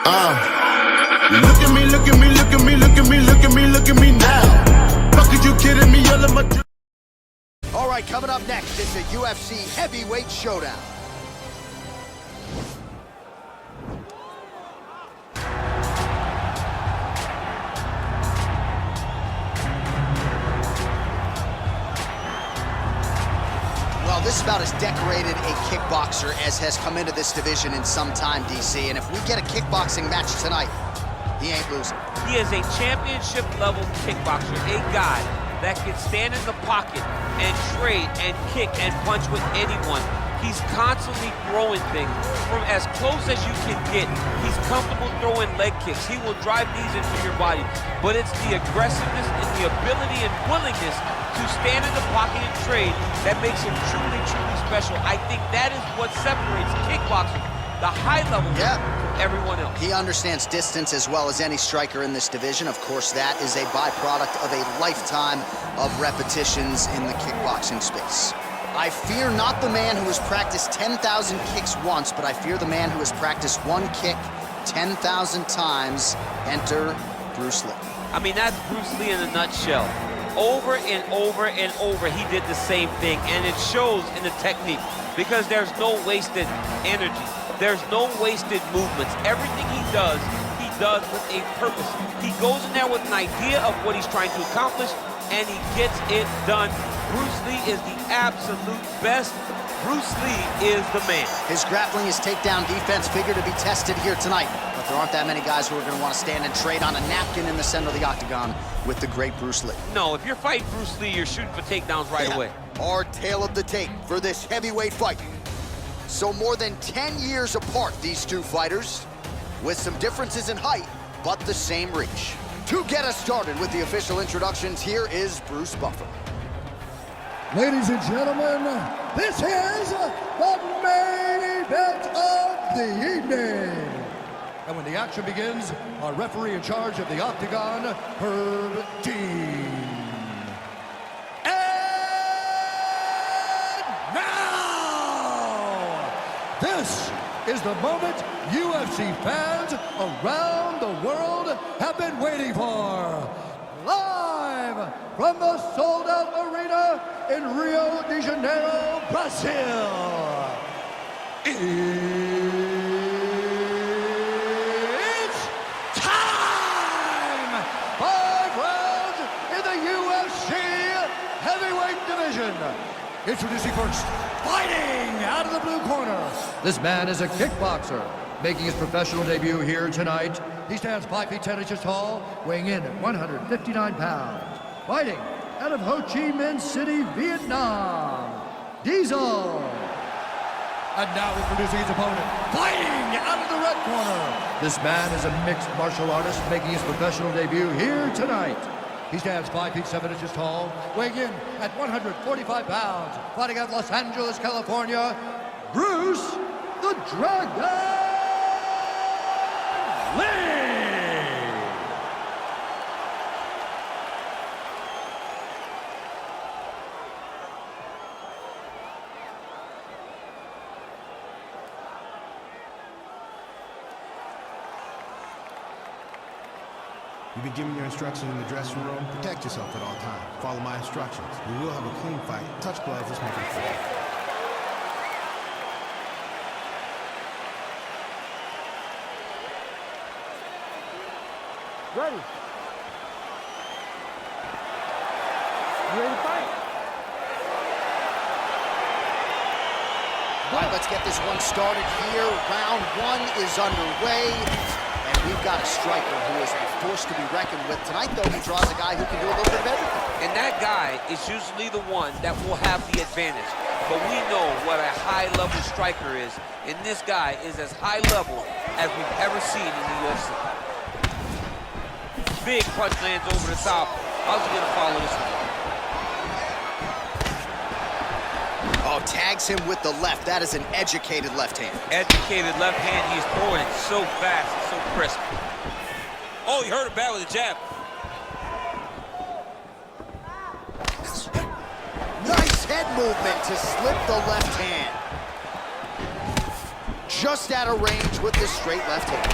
Look at me, look at me, look at me, look at me, look at me, look at me now. Fuck, are you kidding me? All of my... All right, coming up next is the UFC heavyweight showdown. Well, this is about as decorated a kickboxer as has come into this division in some time, DC. And if we get a kickboxing match tonight, he ain't losing. He is a championship-level kickboxer, a guy that can stand in the pocket and trade and kick and punch with anyone. He's constantly throwing things from as close as you can get. He's comfortable throwing leg kicks. He will drive these into your body. But it's the aggressiveness and the ability and willingness to stand in the pocket and trade that makes him truly, truly special. I think that is what separates kickboxing, the high level, from everyone else. He understands distance as well as any striker in this division. Of course, that is a byproduct of a lifetime of repetitions in the kickboxing space. I fear not the man who has practiced 10,000 kicks once, but I fear the man who has practiced one kick 10,000 times. Enter Bruce Lee. I mean, that's Bruce Lee in a nutshell. Over and over and over, he did the same thing, and it shows in the technique because there's no wasted energy. There's no wasted movements. Everything he does with a purpose. He goes in there with an idea of what he's trying to accomplish, and he gets it done. Bruce Lee is the absolute best. Bruce Lee is the man. His grappling, his takedown defense figure to be tested here tonight. But there aren't that many guys who are going to want to stand and trade on a napkin in the center of the octagon with the great Bruce Lee. No, if you're fighting Bruce Lee, you're shooting for takedowns right away. Our tale of the tape for this heavyweight fight. So more than 10 years apart, these two fighters, with some differences in height, but the same reach. To get us started with the official introductions, here is Bruce Buffer. Ladies and gentlemen, this is the main event of the evening. And when the action begins, our referee in charge of the octagon, Herb Dean. And now, this is the moment UFC fans around the world have been waiting for. Live from the sold-out arena in Rio de Janeiro, Brazil. It's time! 5 rounds in the UFC heavyweight division. Introducing first, fighting out of the blue corner. This man is a kickboxer, making his professional debut here tonight. He stands 5 feet 10 inches tall, weighing in at 159 pounds. Fighting out of Ho Chi Minh City, Vietnam, Diesel. And now introducing his opponent, fighting out of the red corner. This man is a mixed martial artist, making his professional debut here tonight. He stands 5 feet 7 inches tall, weighing in at 145 pounds. Fighting out of Los Angeles, California, Bruce the Dragon Lee! You've been given your instructions in the dressing room. Protect yourself at all times. Follow my instructions. We will have a clean fight. Touch gloves, let's make it fair. Ready. You ready to fight? All right, let's get this one started here. Round 1 is underway. And we've got a striker who is a force to be reckoned with. Tonight, though, he draws a guy who can do a little bit of everything. And that guy is usually the one that will have the advantage. But we know what a high-level striker is. And this guy is as high-level as we've ever seen in the UFC. Big punch lands over the top. How's he gonna follow this one? Oh, tags him with the left. That is an educated left hand. Educated left hand. He's throwing it so fast and so crisp. Oh, he hurt him bad with a jab. Nice head movement to slip the left hand. Just out of range with the straight left hand.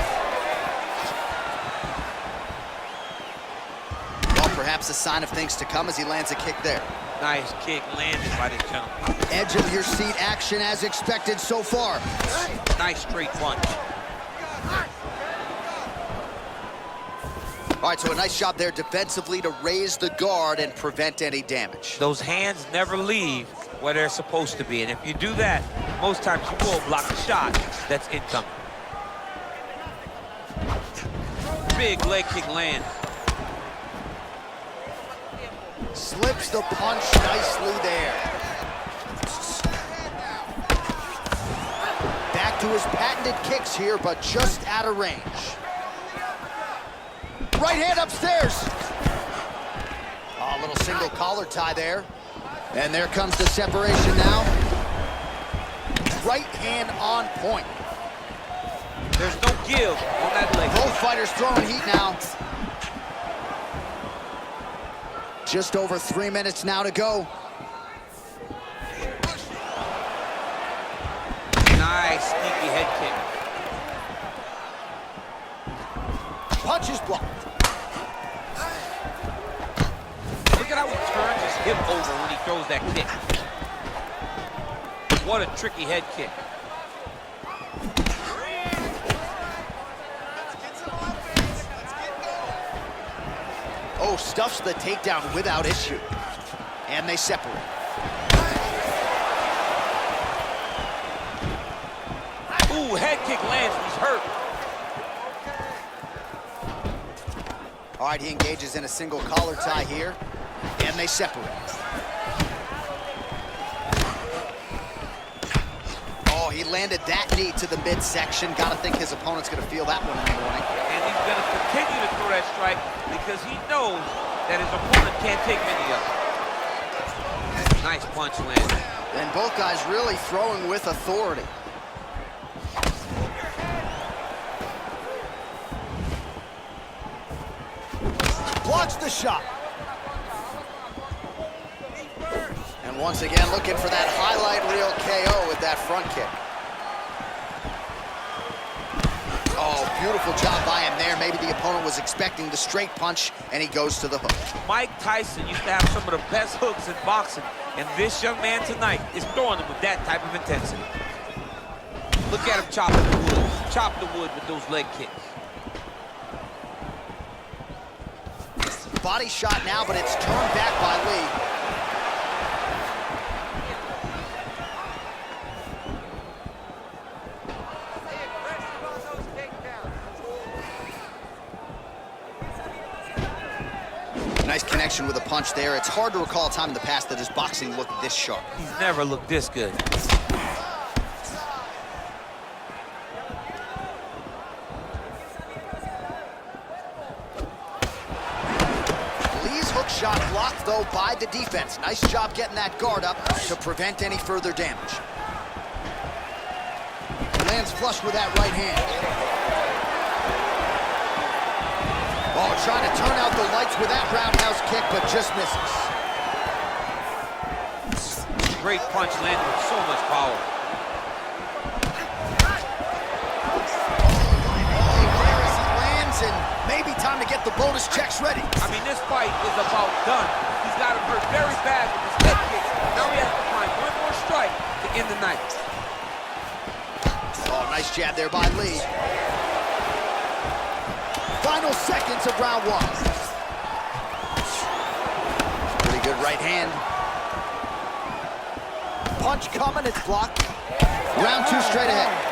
perhaps a sign of things to come as he lands a kick there. Nice kick landed by this gentleman. Edge of your seat action as expected so far. Nice straight punch. All right, so a nice job there defensively to raise the guard and prevent any damage. Those hands never leave where they're supposed to be, and if you do that, most times you will block a shot that's incoming. Big leg kick land. Slips the punch nicely there. Back to his patented kicks here, but just out of range. Right hand upstairs. Oh, a little single collar tie there. And there comes the separation now. Right hand on point. There's no give on that leg. Both fighters throwing heat now. Just over 3 minutes now to go. Nice sneaky head kick. Punch is blocked. Look at how he turns his hip over when he throws that kick. What a tricky head kick. Oh, stuffs the takedown without issue. And they separate. Ooh, head kick lands, he's hurt. All right, he engages in a single collar tie here, and they separate. Oh, he landed that knee to the midsection. Gotta think his opponent's gonna feel that one in the morning. And he's gonna continue to throw that strike because he knows that his opponent can't take many of them. Nice punch landed. And both guys really throwing with authority. Blocks the shot. And once again, looking for that highlight reel KO with that front kick. Oh, beautiful job by him there. Maybe the opponent was expecting the straight punch, and he goes to the hook. Mike Tyson used to have some of the best hooks in boxing, and this young man tonight is throwing them with that type of intensity. Look at him chopping the wood. Chop the wood with those leg kicks. Body shot now, but it's turned back by Lee. Nice connection with a punch there. It's hard to recall a time in the past that his boxing looked this sharp. He's never looked this good. Shot blocked, though, by the defense. Nice job getting that guard up to prevent any further damage. Lands flush with that right hand. Oh, trying to turn out the lights with that roundhouse kick, but just misses. Great punch landed with so much power. And maybe time to get the bonus checks ready. I mean, this fight is about done. He's got him hurt very bad with his head kick. Now he has to find one more strike to end the night. Oh, nice jab there by Lee. Final seconds of round one. Pretty good right hand. Punch coming, it's blocked. Round two straight ahead.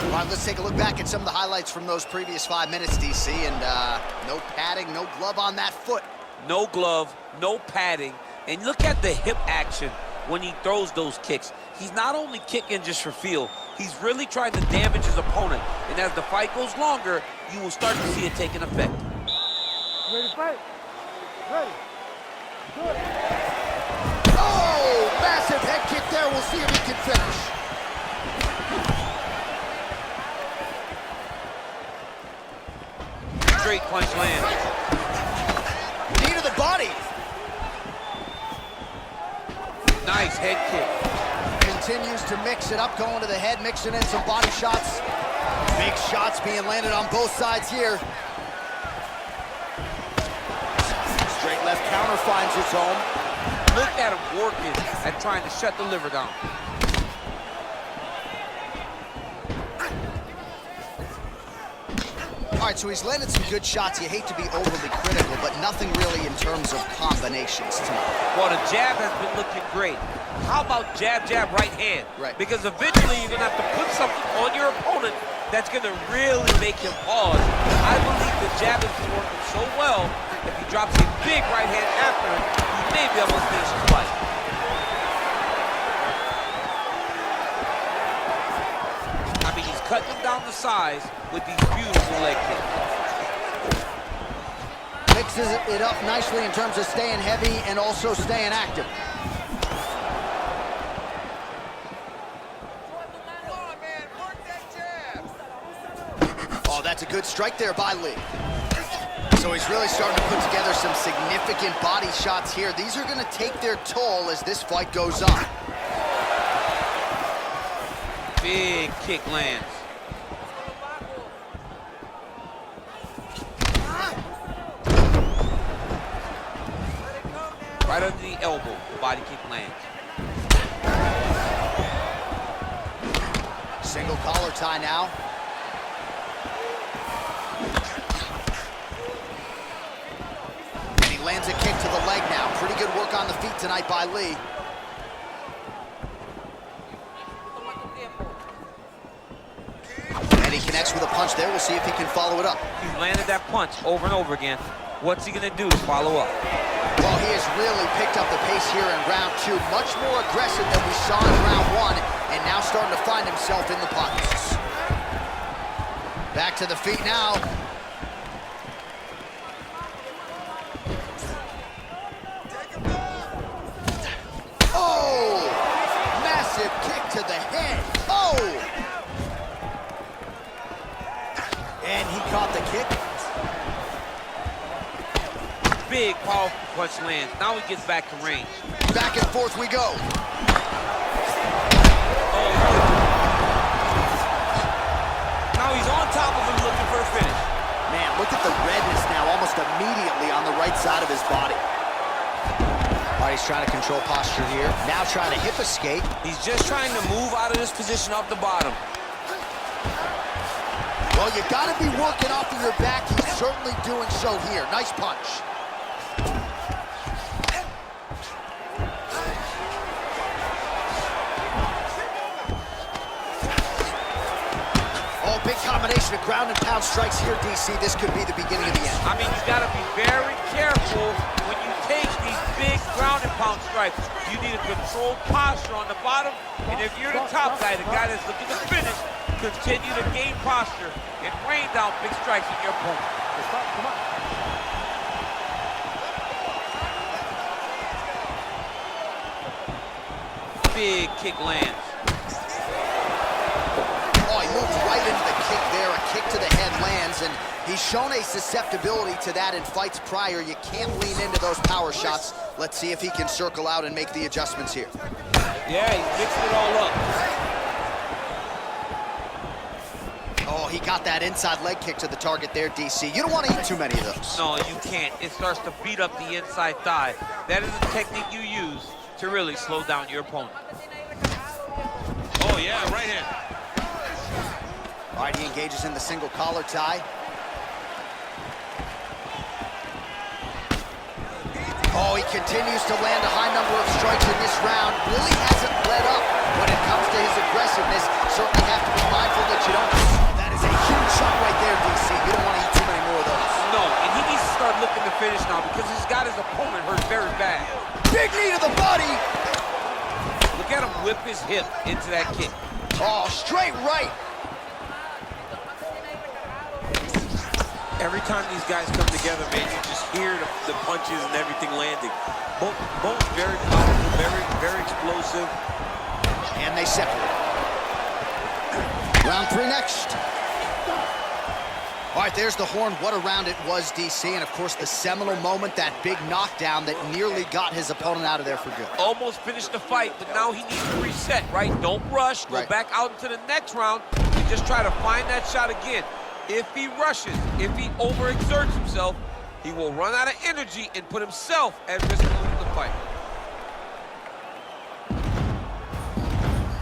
All right, let's take a look back at some of the highlights from those previous 5 minutes, DC, and no padding, no glove on that foot. No glove, no padding, and look at the hip action when he throws those kicks. He's not only kicking just for feel, he's really trying to damage his opponent, and as the fight goes longer, you will start to see it take an effect. Ready to fight? Ready. Good. Oh, massive head kick there. We'll see if he can finish. Straight punch lands. Knee to the body. to mix it up, going to the head, mixing in some body shots. Big shots being landed on both sides here. Straight left counter finds its home. Look at him working at trying to shut the liver down. All right, so he's landed some good shots. You hate to be overly critical, but nothing really in terms of combinations tonight. Well, the jab has been looking great. How about jab, jab, right hand? Right. Because eventually you're gonna have to put something on your opponent that's gonna really make him pause. I believe the jab has been working so well, if he drops a big right hand after him, he may be able to finish his fight. I mean, he's cutting him down the size with these beautiful leg kicks. Mixes it up nicely in terms of staying heavy and also staying active. Oh, that's a good strike there by Lee. So he's really starting to put together some significant body shots here. These are going to take their toll as this fight goes on. Big kick lands. Right under the elbow, the body kick lands. Single collar tie now. And he lands a kick to the leg now. Pretty good work on the feet tonight by Lee. And he connects with a punch there. We'll see if he can follow it up. He's landed that punch over and over again. What's he gonna do to follow up? Well, he has really picked up the pace here in round two. Much more aggressive than we saw in round one, and now starting to find himself in the pockets. Back to the feet now. Oh! Massive kick to the head. Oh! And he caught the kick. Big, powerful punch lands. Now he gets back to range. Back and forth we go. Oh, now he's on top of him looking for a finish. Man, look at the redness now almost immediately on the right side of his body. All right, he's trying to control posture here. Now trying to hip escape. He's just trying to move out of this position off the bottom. Well, you gotta be working off of your back. He's certainly doing so here. Nice punch. Oh, big combination of ground and pound strikes here, DC. This could be the beginning of the end. I mean, you gotta be very careful when you take these big ground and pound strikes. You need a controlled posture on the bottom, and if you're the top guy, the guy that's looking to finish, continue to gain posture and rain down big strikes on your opponent. Come on. Big kick lands. Oh, he moved right into the kick there. A kick to the head lands, and he's shown a susceptibility to that in fights prior. You can't lean into those power shots. Let's see if he can circle out and make the adjustments here. Yeah, he's mixing it all up. Oh, he got that inside leg kick to the target there, DC. You don't want to eat too many of those. No, you can't. It starts to beat up the inside thigh. That is a technique you use to really slow down your opponent. Oh, yeah, right hand. All right, he engages in the single collar tie. Oh, he continues to land a high number of strikes in this round. Really hasn't let up when it comes to his aggressiveness. Certainly have to be mindful that you don't... That is a huge shot right there, DC. You don't want to eat too many more of those. No, and he needs to start looking to finish now because he's got his opponent hurt very bad. Big knee to the body. Look at him whip his hip into that kick. Oh, straight right. Every time these guys come together, man, you just hear the punches and everything landing. Both very powerful, very explosive. And they separate. Round three next. All right, there's the horn. What a round it was, DC. And, of course, the seminal moment, that big knockdown that nearly got his opponent out of there for good. Almost finished the fight, but now he needs to reset, right? Don't rush. Go back out into the next round and just try to find that shot again. If he rushes, if he overexerts himself, he will run out of energy and put himself at risk of losing the fight.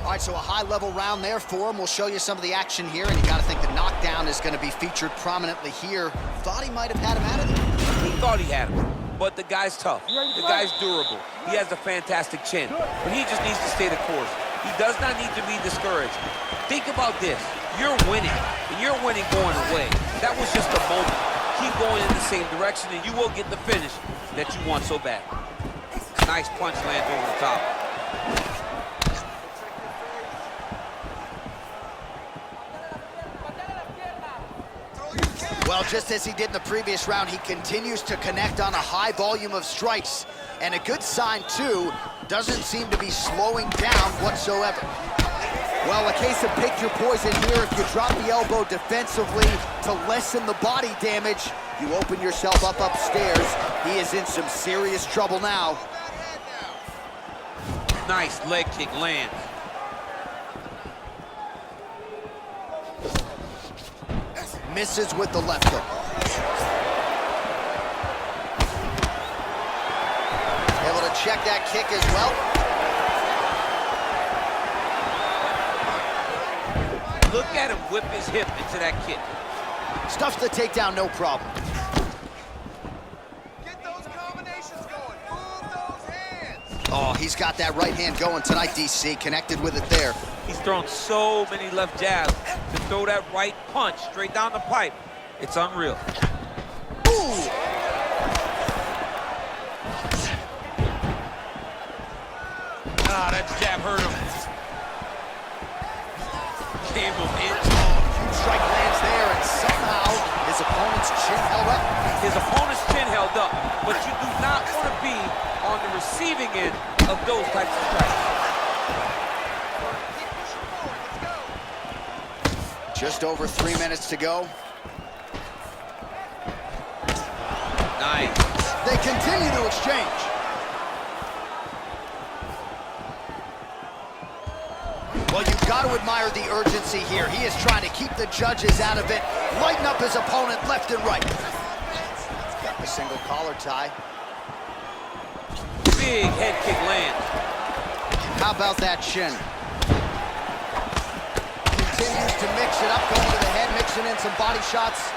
All right, so a high-level round there for him. We'll show you some of the action here, and you got to think the knockdown is going to be featured prominently here. Thought he might have had him out of there. He thought he had him, but the guy's tough. The guy's durable. He has a fantastic chin, but he just needs to stay the course. He does not need to be discouraged. Think about this. You're winning, and you're winning going away. That was just a moment. Keep going in the same direction, and you will get the finish that you want so bad. Nice punch lands over the top. Well, just as he did in the previous round, he continues to connect on a high volume of strikes. And a good sign, too, doesn't seem to be slowing down whatsoever. Well, a case of pick your poison here. If you drop the elbow defensively to lessen the body damage, you open yourself up upstairs. He is in some serious trouble now. Nice leg kick lands. Misses with the left hook. Able to check that kick as well. Look at him whip his hip into that kick. Stuffs the takedown, no problem. Get those combinations going. Move those hands. Oh, he's got that right hand going tonight, DC. Connected with it there. He's thrown so many left jabs to throw that right punch straight down the pipe. It's unreal. Ooh! Ah, that jab hurt him. Came him in. Huge strike lands there, and somehow his opponent's chin held up. His opponent's chin held up, but you do not want to be on the receiving end of those types of strikes. Just over 3 minutes to go. Nice. They continue to exchange. Well, you've got to admire the urgency here. He is trying to keep the judges out of it, lighten up his opponent left and right. Got the single collar tie. Big head kick lands. How about that chin? Continues to mix it up, going to the head, mixing in some body shots.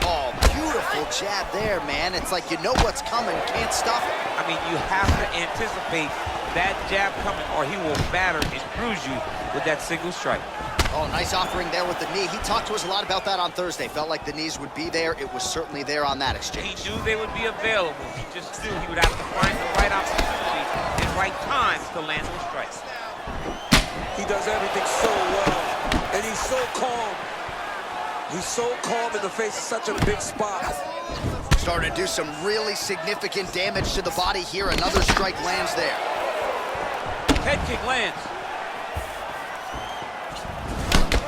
Oh, beautiful jab there, man. It's like you know what's coming, can't stop it. I mean, you have to anticipate that jab coming or he will batter and bruise you with that single strike. Oh, nice offering there with the knee. He talked to us a lot about that on Thursday. Felt like the knees would be there. It was certainly there on that exchange. He knew they would be available. He just knew he would have to find the right opportunity and right time to land those strikes. He does everything so well, and he's so calm. He's so calm in the face of such a big spot. Starting to do some really significant damage to the body here. Another strike lands there. Head kick lands.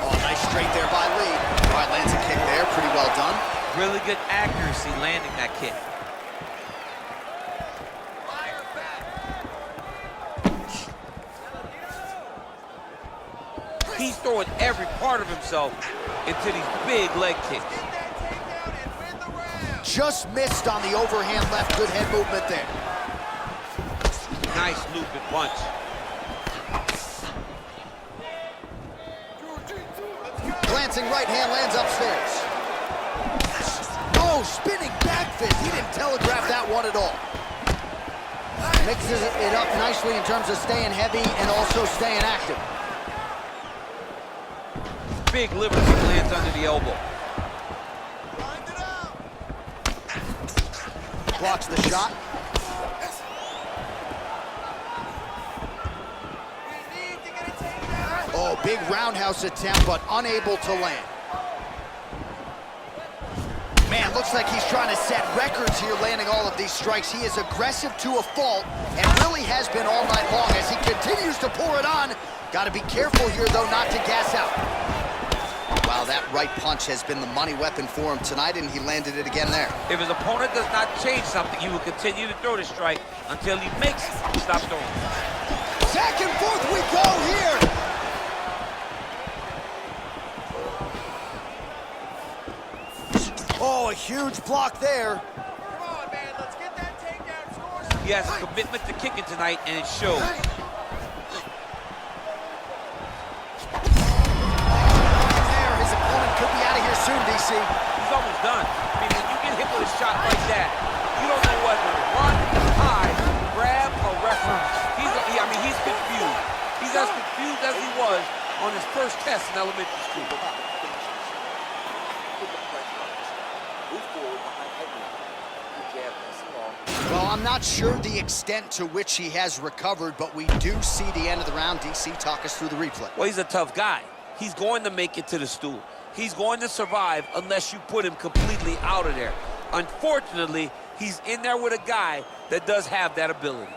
Oh, nice straight there by Lee. All right, lands a kick there. Pretty well done. Really good accuracy landing that kick. He's throwing every part of himself into these big leg kicks. Just missed on the overhand left. Good head movement there. Nice looping punch. Glancing right hand lands upstairs. Oh, spinning back fist. He didn't telegraph that one at all. Mixes it up nicely in terms of staying heavy and also staying active. Big liver kick lands under the elbow. Blocks the shot. Oh, big roundhouse attempt, but unable to land. Man, looks like he's trying to set records here, landing all of these strikes. He is aggressive to a fault, and really has been all night long as he continues to pour it on. Got to be careful here, though, not to gas out. Wow, Wow, that right punch has been the money weapon for him tonight, and he landed it again there. If his opponent does not change something, he will continue to throw the strike until he makes it stop throwing. Back and forth we go here. Oh, a huge block there. Come on, man, let's get that takedown score. He has a commitment to kicking tonight, and it shows. There, his opponent could be out of here soon, DC. He's almost done. I mean, when you get hit with a shot like that, you don't know whether to run, hide, grab, or reference. He's confused. He's as confused as he was on his first test in elementary school. Well, I'm not sure the extent to which he has recovered, but we do see the end of the round. DC, talk us through the replay. Well, he's a tough guy. He's going to make it to the stool. He's going to survive unless you put him completely out of there. Unfortunately, he's in there with a guy that does have that ability.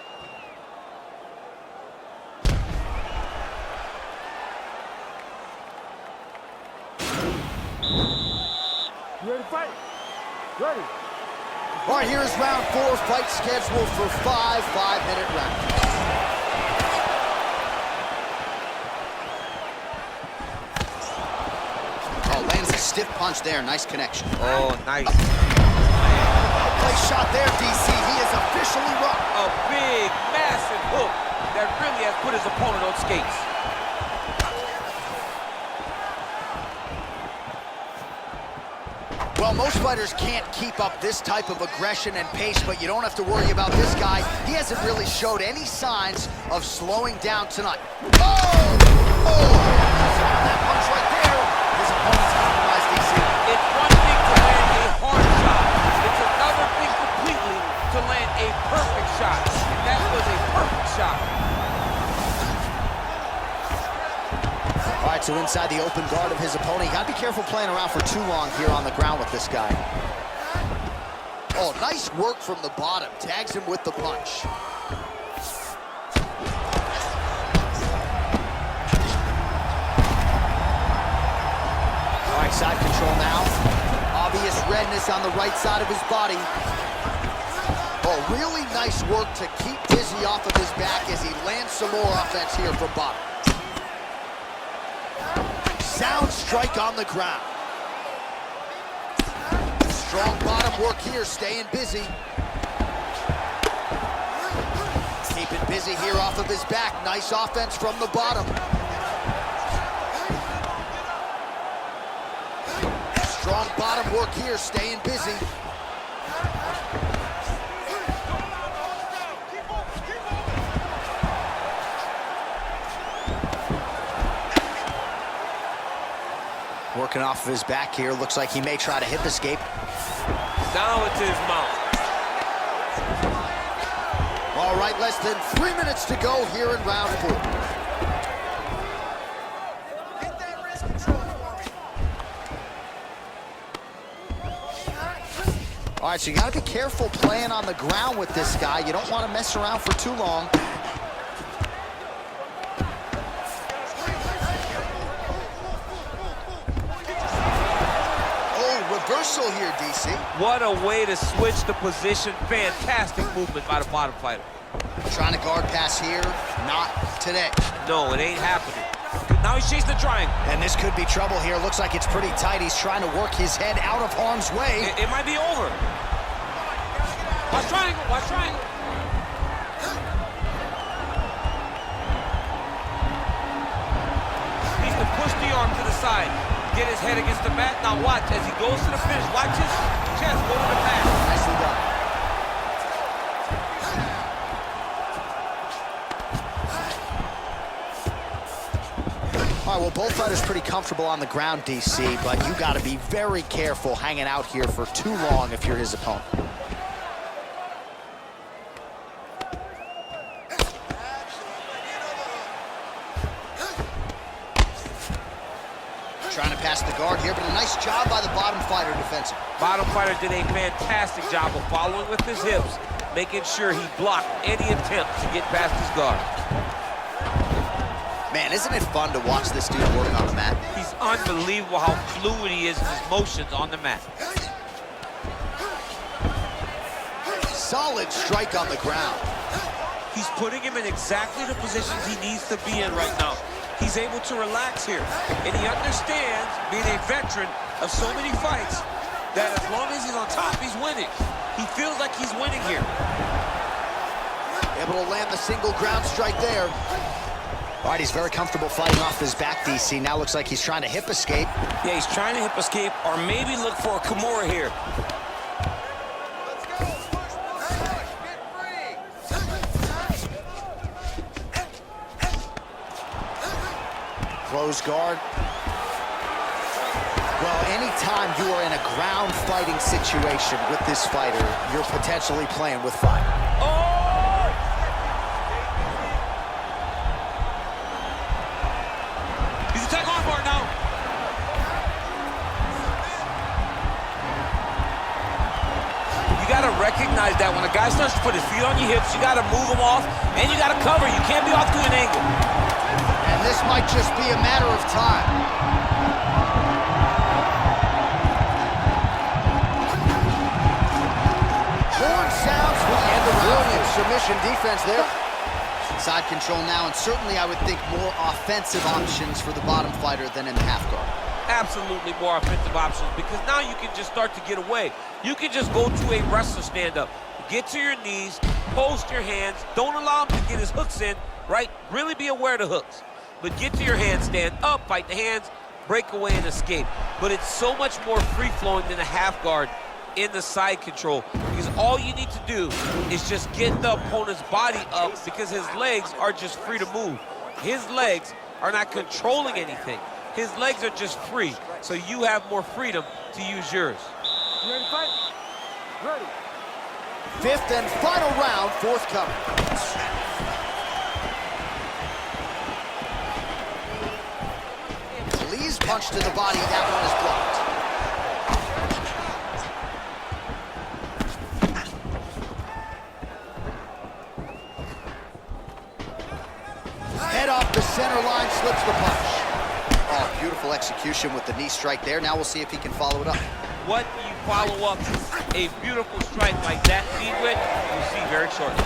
You ready to fight? Ready. All right, here's round 4, fight scheduled for 5 5-minute rounds. Oh, lands a stiff punch there, nice connection. Oh, nice. Place shot there, DC, he is officially run. A big, massive hook that really has put his opponent on skates. Well, most fighters can't keep up this type of aggression and pace, but you don't have to worry about this guy. He hasn't really showed any signs of slowing down tonight. Oh! Oh! That punch right there. His opponent's compromised, DC. It's one thing to land a hard shot. It's another thing completely to land a perfect shot. And that was a perfect shot. All right, so inside the open guard of his opponent. You gotta be careful playing around for too long here on the ground with this guy. Oh, nice work from the bottom. Tags him with the punch. All right, side control now. Obvious redness on the right side of his body. Oh, really nice work to keep Dizzy off of his back as he lands some more offense here from bottom. Sound strike on the ground. Strong bottom work here, staying busy. Keeping busy here off of his back. Nice offense from the bottom. Strong bottom work here, staying busy. Working off of his back here. Looks like he may try to hip escape. Down into his mouth. All right, less than 3 minutes to go here in round 4. Get that wrist control for me. All right, so you got to be careful playing on the ground with this guy. You don't want to mess around for too long. Reversal here, DC. What a way to switch the position. Fantastic movement by the bottom fighter. Trying to guard pass here. Not today. No, it ain't happening. Now he's chasing the triangle. And this could be trouble here. Looks like it's pretty tight. He's trying to work his head out of harm's way. It might be over. Watch triangle, watch triangle. Needs to push the arm to the side. Get his head against the mat. Now watch as he goes to the finish. Watch his chest go to the mat. Nicely done. All right, well, both fighters pretty comfortable on the ground, DC, but you got to be very careful hanging out here for too long if you're his opponent. Trying to pass the guard here, but a nice job by the bottom fighter defensively. Bottom fighter did a fantastic job of following with his hips, making sure he blocked any attempt to get past his guard. Man, isn't it fun to watch this dude work on the mat? He's unbelievable how fluid he is in his motions on the mat. Solid strike on the ground. He's putting him in exactly the positions he needs to be in right now. He's able to relax here, and he understands, being a veteran of so many fights, that as long as he's on top, he's winning. He feels like he's winning here. Able to land the single ground strike there. All right, he's very comfortable fighting off his back, DC. Now looks like he's trying to hip escape. Yeah, he's trying to hip escape, or maybe look for a Kimura here. Let's go. Push, get free. Close guard. Well, anytime you are in a ground fighting situation with this fighter, you're potentially playing with fire. Oh! He's a tag on bar now. You gotta recognize that when a guy starts to put his feet on your hips, you gotta move him off, and you gotta cover. You can't be off to an angle. And this might just be a matter of time. Horn sounds and the brilliant submission defense there. Side control now, and certainly I would think more offensive options for the bottom fighter than in the half guard. Absolutely more offensive options, because now you can just start to get away. You can just go to a wrestler stand-up. Get to your knees, post your hands, don't allow him to get his hooks in, right? Really be aware of the hooks. But get to your hands, stand up, fight the hands, break away and escape. But it's so much more free-flowing than a half guard in the side control, because all you need to do is just get the opponent's body up, because his legs are just free to move. His legs are not controlling anything. His legs are just free, so you have more freedom to use yours. You ready to fight? Ready. Fifth and final round, forthcoming. Lee's punch to the body, that one is blocked. Head off the center line, slips the punch. Oh, beautiful execution with the knee strike there. Now we'll see if he can follow it up. What do you follow up a beautiful strike like that feed with? You'll see very shortly.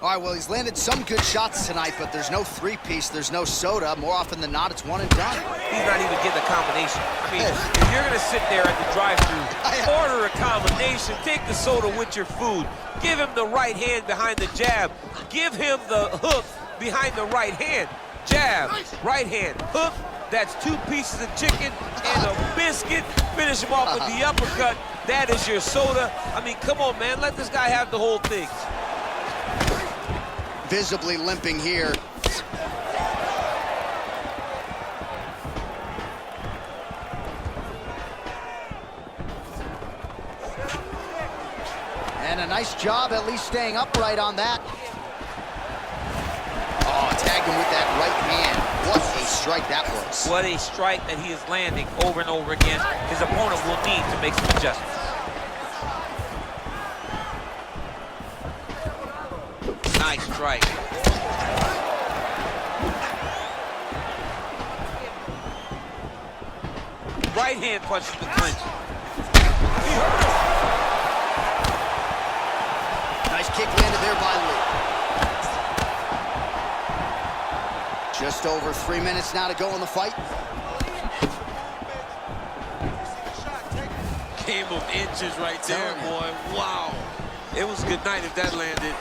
All right, well, he's landed some good shots tonight, but there's no three-piece, there's no soda. More often than not, it's one and done. He's not even getting a combination. I mean, if you're gonna sit there at the drive-thru, order a combination, take the soda with your food, give him the right hand behind the jab, give him the hook behind the right hand, jab, right hand, hook. That's 2 pieces of chicken and a biscuit. Finish him off with the uppercut. That is your soda. I mean, come on, man, let this guy have the whole thing. Visibly limping here. And a nice job at least staying upright on that. Oh, tagged him with that right hand. What a strike that was. What a strike that he is landing over and over again. His opponent will need to make some adjustments. Nice strike. Right hand punch to the clinch. Nice kick landed there by Lee. Just over 3 minutes now to go in the fight. Game of inches right there, boy. Wow. It was good night if that landed.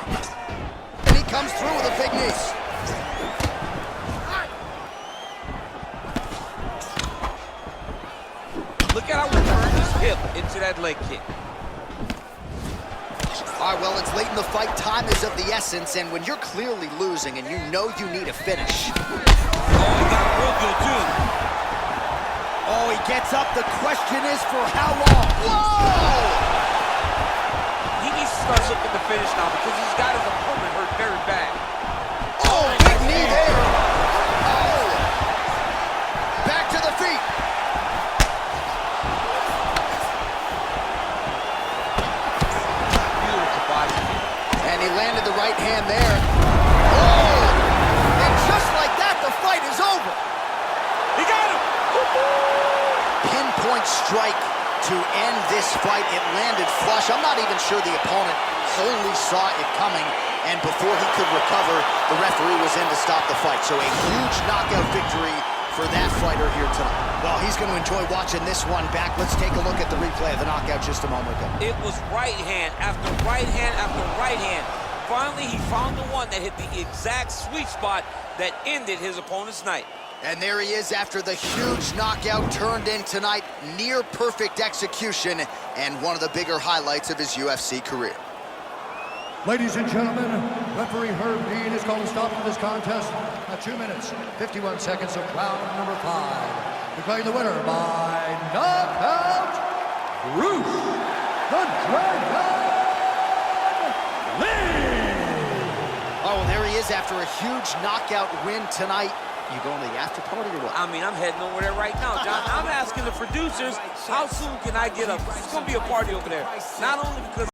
And he comes through with a big knee. Look at how he turned his hip into that leg kick. All right, well, it's late in the fight. Time is of the essence, and when you're clearly losing and you know you need a finish. Oh, he got it real good, too. Oh, he gets up. The question is for how long? Whoa! He needs to start looking to finish now, because he's got his opponent hurt very bad. Oh, big knee there. Oh! Back to the feet. Beautiful body. And he landed the right hand there. Oh! And huge strike to end this fight. It landed flush. I'm not even sure the opponent only saw it coming, and before he could recover, the referee was in to stop the fight. So a huge knockout victory for that fighter here tonight. Well, he's going to enjoy watching this one back. Let's take a look at the replay of the knockout just a moment ago. It was right hand after right hand after right hand. Finally, he found the one that hit the exact sweet spot that ended his opponent's night. And there he is after the huge knockout turned in tonight. Near perfect execution and one of the bigger highlights of his UFC career. Ladies and gentlemen, referee Herb Dean has called a stop to this contest at 2 minutes, 51 seconds of round number 5. Declaring the winner by knockout, Bruce the Dragon Lee! Oh, well, there he is after a huge knockout win tonight. You going to the after party or what? I mean, I'm heading over there right now, John. I'm asking the producers, how soon can I get up? It's going to be a party over there. Not only because